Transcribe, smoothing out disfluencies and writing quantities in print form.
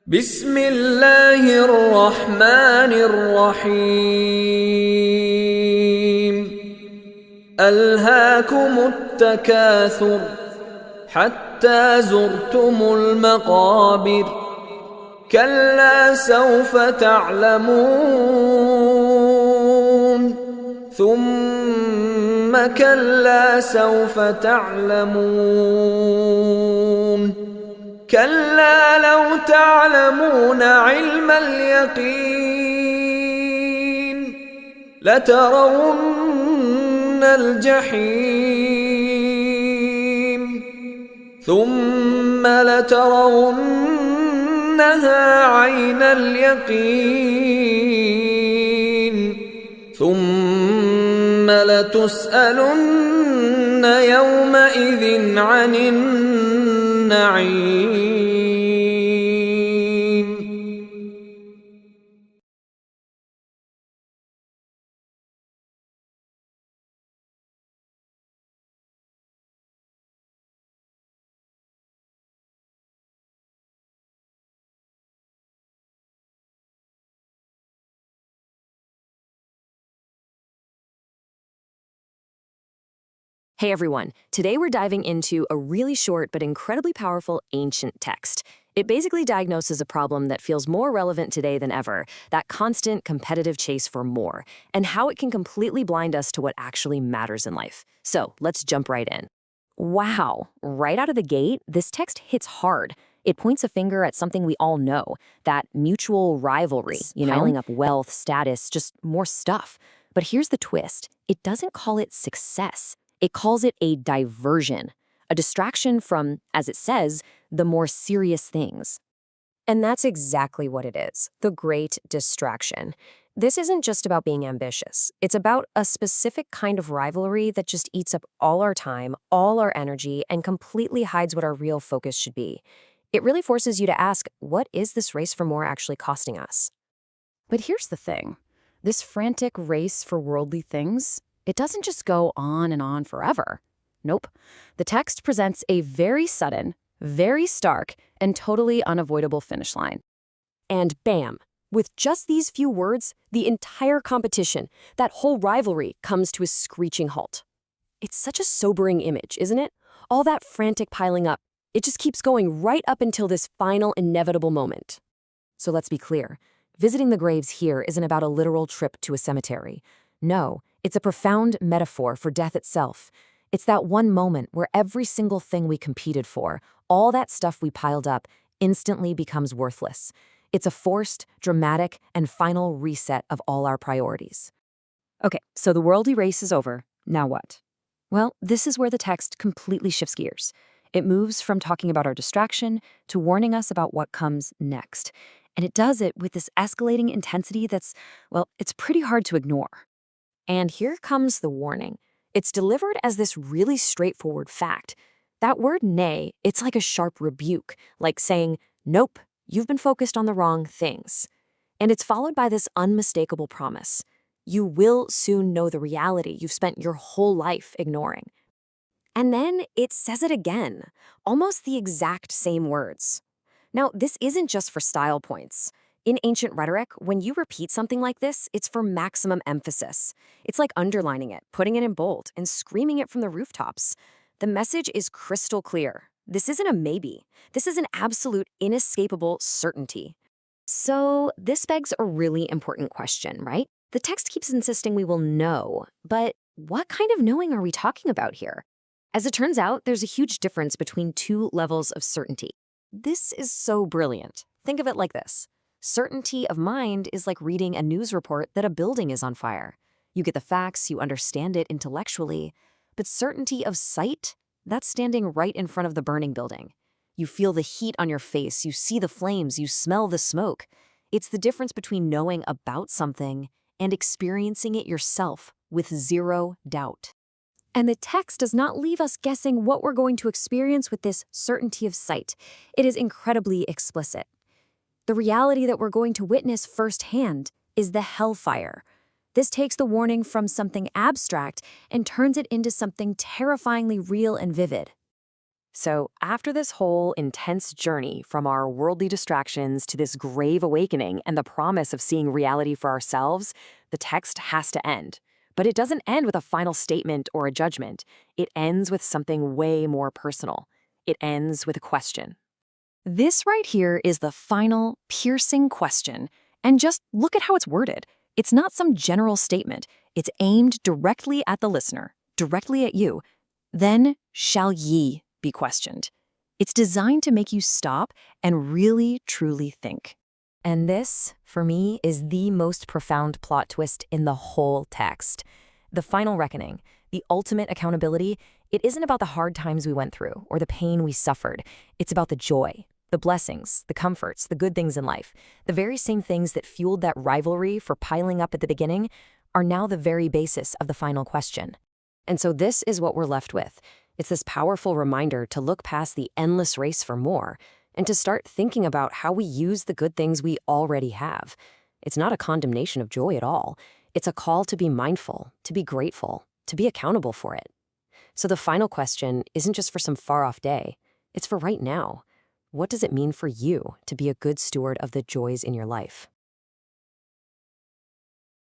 بسم الله الرحمن الرحيم ألهاكم التكاثر حتى زرتم المقابر كلا سوف تعلمون ثم كلا سوف تعلمون كلا لو تعلمون علم اليقين لترون الجحيم ثم لترونها عين اليقين ثم لتسألن يومئذ عن النعيم. Hey everyone, today we're diving into a really short but incredibly powerful ancient text. It basically diagnoses a problem that feels more relevant today than ever, that constant competitive chase for more, and how it can completely blind us to what actually matters in life. So let's jump right in. Wow, right out of the gate, this text hits hard. It points a finger at something we all know, that mutual rivalry, piling up wealth, status, just more stuff. But here's the twist. It doesn't call it success. It calls it a diversion, a distraction from, as it says, the more serious things. And that's exactly what it is, the great distraction. This isn't just about being ambitious. It's about a specific kind of rivalry that just eats up all our time, all our energy, and completely hides what our real focus should be. It really forces you to ask, what is this race for more actually costing us? But here's the thing. This frantic race for worldly things, it doesn't just go on and on forever. Nope. The text presents a very sudden, very stark, and totally unavoidable finish line. And bam, with just these few words, the entire competition, that whole rivalry, comes to a screeching halt. It's such a sobering image, isn't it? All that frantic piling up, it just keeps going right up until this final inevitable moment. So let's be clear. Visiting the graves here isn't about a literal trip to a cemetery. No, it's a profound metaphor for death itself. It's that one moment where every single thing we competed for, all that stuff we piled up, instantly becomes worthless. It's a forced, dramatic, and final reset of all our priorities. Okay, so the worldly race is over. Now what? Well, this is where the text completely shifts gears. It moves from talking about our distraction to warning us about what comes next. And it does it with this escalating intensity that's, well, it's pretty hard to ignore. And here comes the warning. It's delivered as this really straightforward fact. That word nay, it's like a sharp rebuke, like saying, nope, you've been focused on the wrong things. And it's followed by this unmistakable promise. You will soon know the reality you've spent your whole life ignoring. And then it says it again, almost the exact same words. Now, this isn't just for style points. In ancient rhetoric, when you repeat something like this, it's for maximum emphasis. It's like underlining it, putting it in bold, and screaming it from the rooftops. The message is crystal clear. This isn't a maybe. This is an absolute, inescapable certainty. So this begs a really important question, right? The text keeps insisting we will know, but what kind of knowing are we talking about here? As it turns out, there's a huge difference between two levels of certainty. This is so brilliant. Think of it like this. Certainty of mind is like reading a news report that a building is on fire. You get the facts, you understand it intellectually, but certainty of sight, that's standing right in front of the burning building. You feel the heat on your face, you see the flames, you smell the smoke. It's the difference between knowing about something and experiencing it yourself with zero doubt. And the text does not leave us guessing what we're going to experience with this certainty of sight. It is incredibly explicit. The reality that we're going to witness firsthand is the hellfire. This takes the warning from something abstract and turns it into something terrifyingly real and vivid. So, after this whole intense journey from our worldly distractions to this grave awakening and the promise of seeing reality for ourselves, the text has to end. But it doesn't end with a final statement or a judgment. It ends with something way more personal. It ends with a question. This right here is the final, piercing question. And just look at how it's worded. It's not some general statement. It's aimed directly at the listener, directly at you. Then shall ye be questioned. It's designed to make you stop and really, truly think. And this, for me, is the most profound plot twist in the whole text. The final reckoning, the ultimate accountability, it isn't about the hard times we went through or the pain we suffered. It's about the joy, the blessings, the comforts, the good things in life. The very same things that fueled that rivalry for piling up at the beginning are now the very basis of the final question. And so this is what we're left with. It's this powerful reminder to look past the endless race for more and to start thinking about how we use the good things we already have. It's not a condemnation of joy at all. It's a call to be mindful, to be grateful, to be accountable for it. So the final question isn't just for some far-off day. It's for right now. What does it mean for you to be a good steward of the joys in your life?